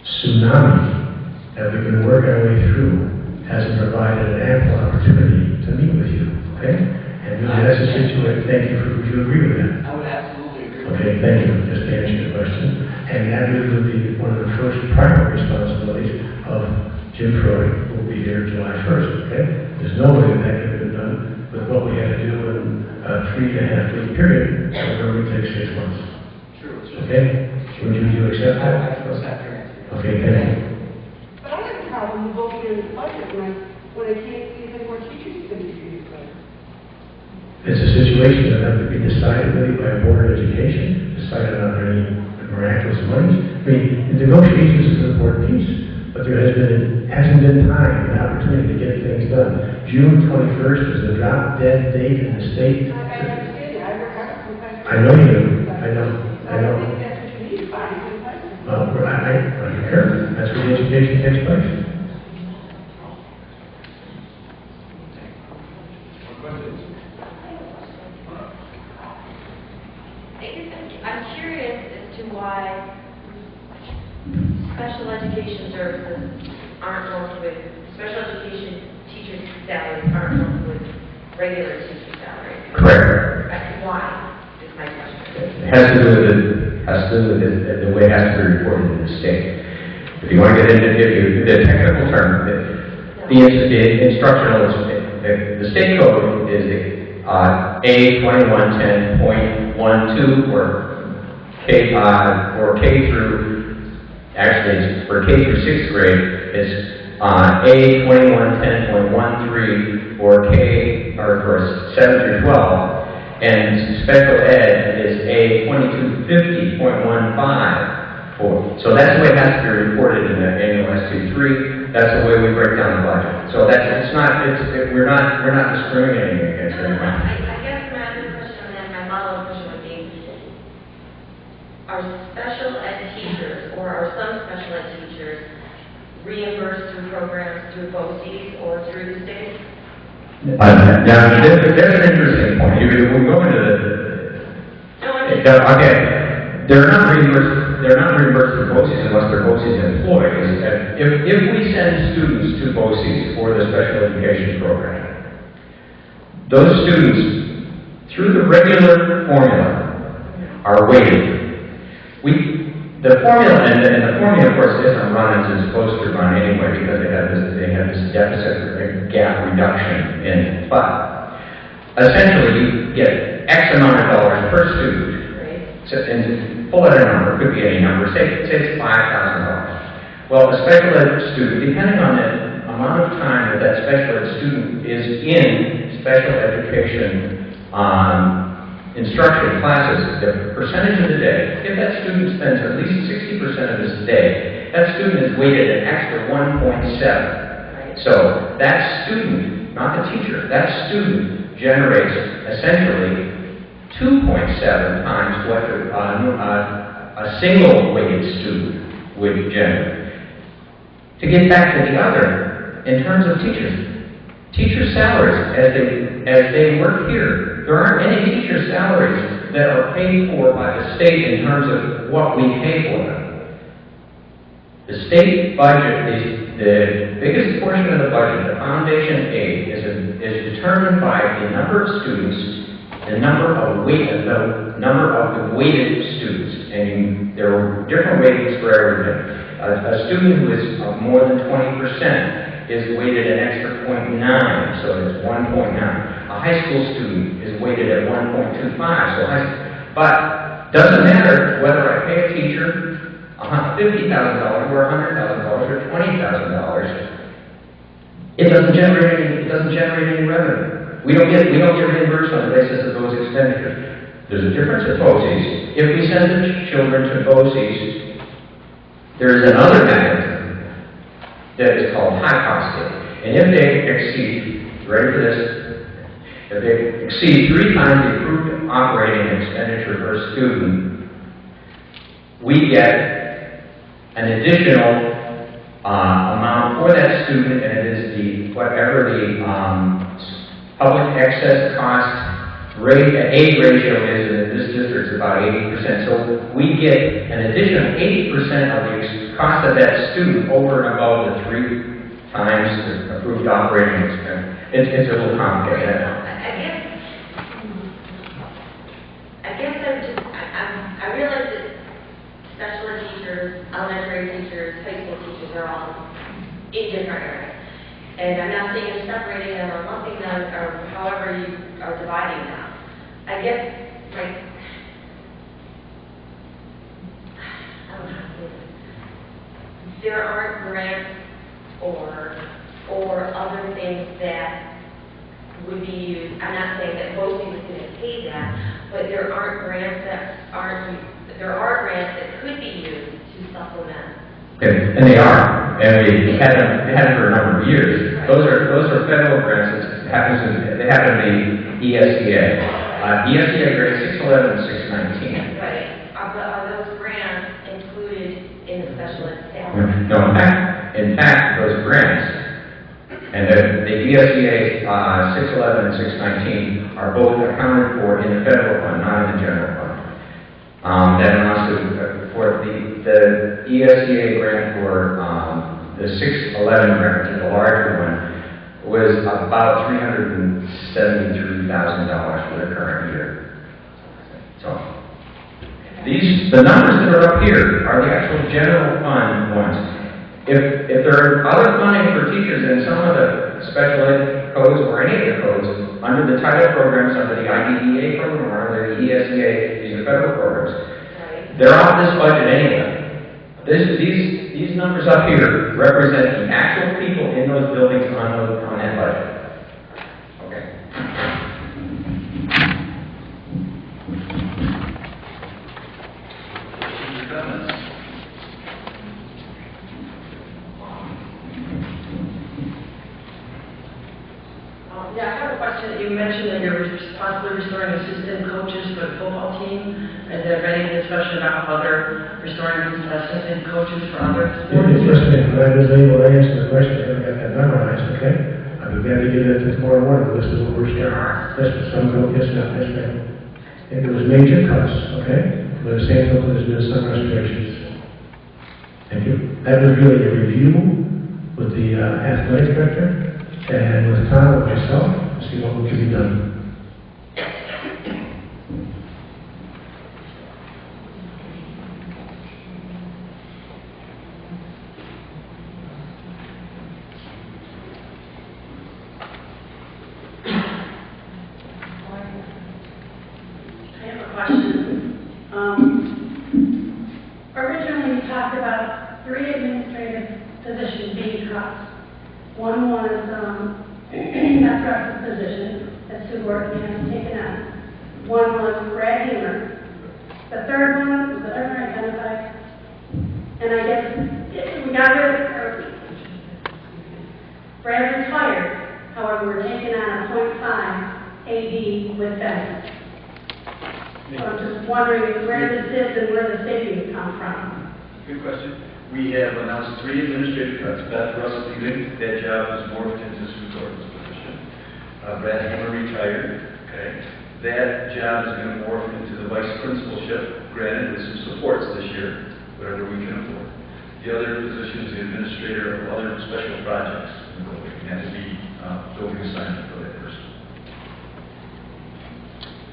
tsunami that we've been working our way through hasn't provided an ample opportunity to meet with you, okay? And really, that's a situation, thank you for, would you agree with that? I would absolutely agree. Okay, thank you, just to answer your question. And that will be one of the first primary responsibilities of Jim Troy, who will be here July 1st, okay? There's no way that could have been done with what we had to do in a 3.5 week period, so it only takes 6 months. True. Okay? Would you accept that? I can accept your answer. Okay, thank you. But I have a problem voting in the budget when I can't see that more teachers can be treated better. It's a situation that has to be decided really by a board of education, decided on any miraculous money. I mean, the negotiations is an important piece, but there hasn't been time and opportunity to get things done. June 21st is the drop dead date in the state. I understand that, I work out sometimes. I know you do, I know. I don't think that's what you need, fine, it's fine. I'm sure, that's where the education takes place. I'm curious as to why special education services aren't lumped with, special education teachers' salaries aren't lumped with regular teacher salaries. Correct. Why, is my question. It has to do with the way it has to be reported in the state. If you want to get into the technical term, the instructional, the state code is A2110.12 for K through, actually it's for K through 6th grade, it's A2110.13 for K, or for 7 through 12. And special ed is A2250.15 for. So that's the way it has to be reported in the annual ST3. That's the way we break down the budget. So we're not discriminating against anyone. I guess my other question and my follow-up question would be, are special ed teachers, or are some special ed teachers reimbursed through programs through BOCES or through the state? Now, there's an interesting point. We go into okay, they're not reimbursed through BOCES unless they're BOCES employees. If we send students to BOCES for the special education program, those students, through the regular formula, are weighted. The formula, and the formula, of course, isn't run as it's supposed to run anyway, because they have this deficit gap reduction in it. But essentially, you get X amount of dollars per student. So, and pull out a number, could be any number. Say it's $5,000. Well, a special ed student, depending on the amount of time that special ed student is in special education instruction classes, the percentage of the day, if that student spends at least 60% of his day, that student is weighted an extra 1.7. So that student, not the teacher, that student generates essentially 2.7 times what a single weighted student would generate. To get back to the other, in terms of teachers' salaries, as they work here, there aren't any teacher salaries that are paid for by the state in terms of what we pay for them. The state budget is the biggest portion of the budget. The foundation aid is determined by the number of students, the number of the weighted students, and there are different weightings for everything. A student who is more than 20% is weighted an extra 0.9, so it's 1.9. A high school student is weighted at 1.25, but doesn't matter whether I pay a teacher $50,000 or $100,000 or $20,000. It doesn't generate any revenue. We don't get reimbursed on the basis of those expenditures. There's a difference at BOCES. If we send the children to BOCES, there is another mechanism that is called high cost aid. And if they exceed, ready for this, if they exceed 3 times the approved operating expenditure per student, we get an additional amount for that student, and it is whatever the public excess cost rate, aid ratio is, and in this district is about 80%. So we get an additional 80% of the cost of that student over and above the 3 times the approved operating expense. It's a little complicated. I guess I'm in different areas. And I'm not saying you're separating them or lumping them or however you are dividing them. I guess, like, I don't know how to say this. There aren't grants or other things that would be used. I'm not saying that BOCES is going to pay that, but there are grants that could be used to supplement. And they are, and we had them for a number of years. Right. Those are federal grants. They happen to be ESEA. ESEA grades 611 and 619. Right. Are those grants included in the special ed salary? No, in fact, those grants, and the ESEA 611 and 619 are both accounted for in the federal fund, not in the general fund. That amounts to, for the ESEA grant for the 611 grant, the larger one, was about $373,000 for the current year. So, the numbers that are up here are the actual general fund ones. If there are other funding for teachers in some of the special ed codes or any of the codes, under the title programs, under the IDEA program or under the ESEA, these are federal programs, they're off this budget anyway. These numbers up here represent the actual people in those buildings on that budget. Okay. Questions or comments? Yeah, I have a question. You mentioned that you're possibly restoring assistant coaches for the football team. Is there any discussion about other restoring assistant coaches for other sports? Just a minute, I was able to answer the question, I got that memorized, okay? I'll be glad to get that tomorrow morning, this is what we're starting. Yes, some go, yes, ma'am, yes, ma'am. If it was major cuts, okay? But the same token, there's been some restorations. Thank you. That was really a review with the athletic director and with Tom and myself, to see what can be done. I have a question. Originally, you talked about 3 administrative positions being cut. One was that Russ's position that Sue Gordon has taken on. One was Brad Hamer. The third one was the other identified. And I guess we got rid of Brad retired. However, we're taking on a .5 AD with benefits. So I'm just wondering where this is and where the savings come from. Good question. We have announced 3 administrative cuts. Beth Russ leaving, that job is morphed into Sue Gordon's position. Brad Hammer retired, okay? That job is going to morph into the vice principalship, granted with some supports this year, whatever we can afford. The other position is the administrator of other special projects in the building, and to be building assignment for that person.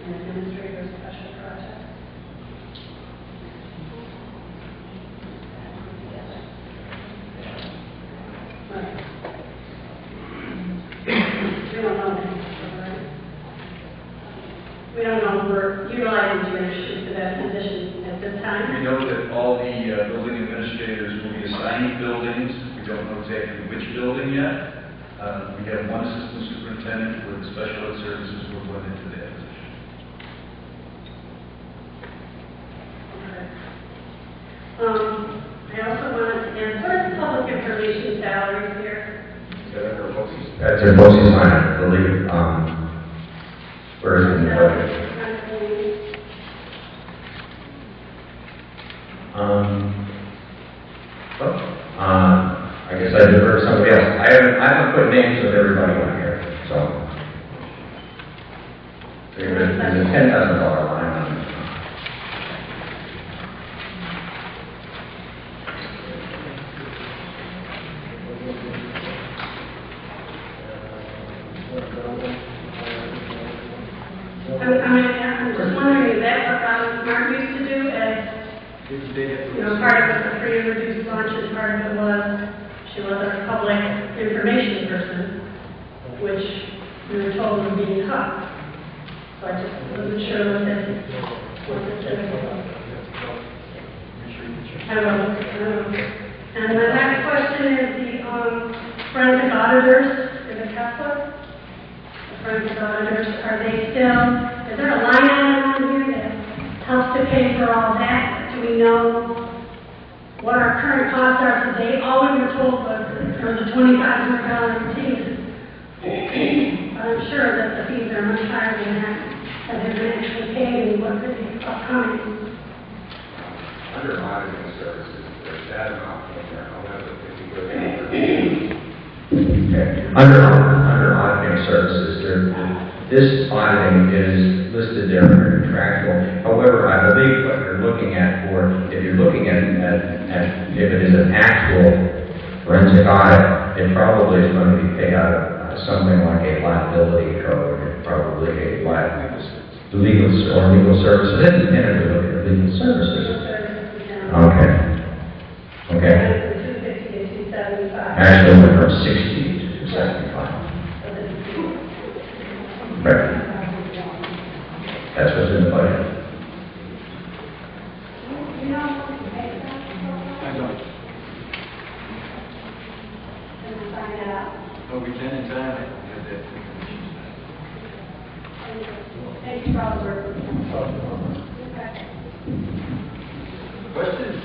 An administrator of special projects. We don't know that, right? We don't know if we're utilizing tuition for that position at this time. We know that all the building administrators will be assigning buildings. We don't know exactly which building yet. We have one assistant superintendent for the special ed services who are going into that position. I also wanted to ask, what is public information salaries here? That's in BOCES line, I believe. Where is it in the budget? I guess I defer to somebody else. I haven't put names with everybody on here, so. There's a $10,000 line on this. I'm just wondering, is that what Robin Smart used to do as, part of it was free and reduced lunch and part of it was to another public information person, which we were told was being cut. So I just wasn't sure what that was. I don't know. And my next question is the forensic auditors in the Catholic. The forensic auditors, are they still, is there a line item on here that helps to pay for all that? Do we know what our current costs are today? All we were told was there was a $2,500 fees. I'm sure that the fees are much higher than that have been actually paid and what could be upcoming. Under auditing services, there's that amount in there, however, if you go down. Okay. Under auditing services, this auditing is listed there under contractual. However, I believe what you're looking at if you're looking at if it is an actual forensic audit, it probably is going to be paid out of something like a liability code, probably a legal services. I didn't enter to look at legal services. Okay. Okay. Actually, went from 60 to 75. Right. That's what's in the budget. Well, we can in time. Thank you, Robert. Questions?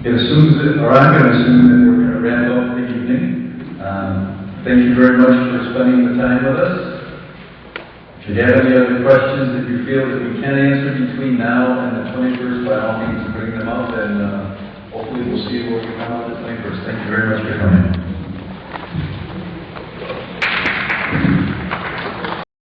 It assumes that, or I'm going to assume that we're going to wrap up the evening. Thank you very much for spending the time with us. If you have any other questions that you feel that we can answer between now and the 21st, by all means, bring them up, and hopefully we'll see where we come out the 21st. Thank you very much for coming.